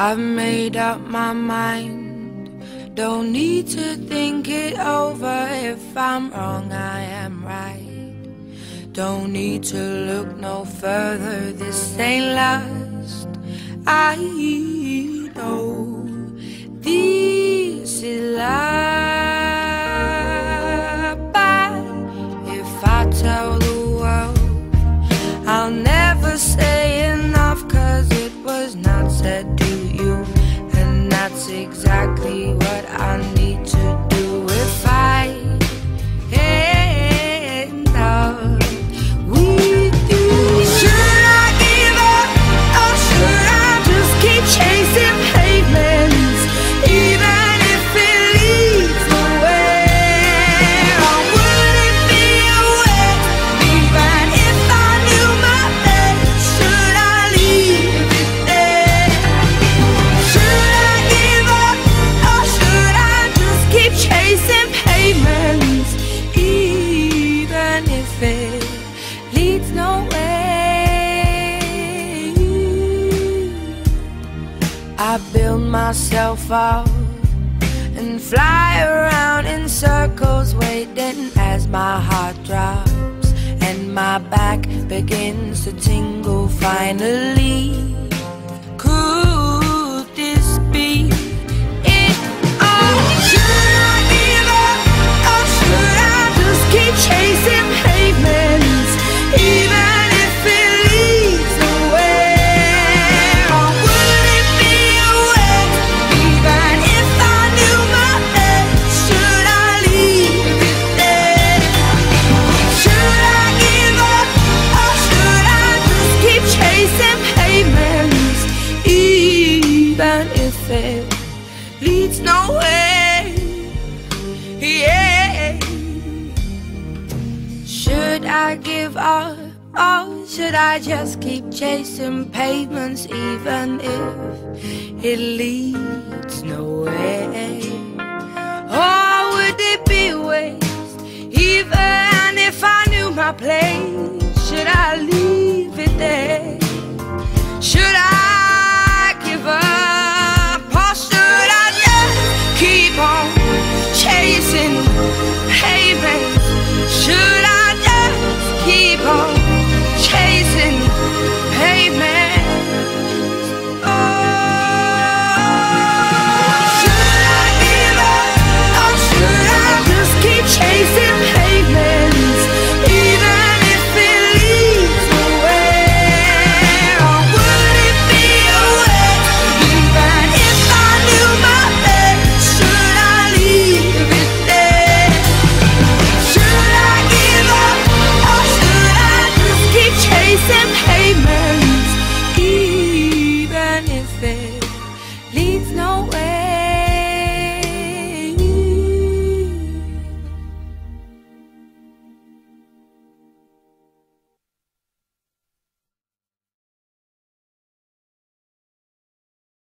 I've made up my mind, don't need to think it over. If I'm wrong, I am right. Don't need to look no further, this ain't last. I know this is love. But if I tell the world, I'll never say enough, 'cause it was not said to you, and that's exactly what I need to do. If I end up with you, should I give up, or should I just keep chasing pavements, even if it leads nowhere? Or would it be a waste, even if I knew my best? Should I leave it there? Should I give up, or should I just keep chasing pavements, even if it leads nowhere? I build myself up and fly around in circles, waiting as my heart drops and my back begins to tingle. Finally, could this be it? Oh, should I give up, or should I just keep chasing pavements, even if it leads nowhere? Or would it be a waste, even if I knew my best? Should I leave it there? Should I give up, or should I just keep chasing pavements, even if it leads nowhere? Yeah. Should I give up, or should I just keep chasing pavements, even if it leads nowhere? Or would it be a waste, even if I knew my place?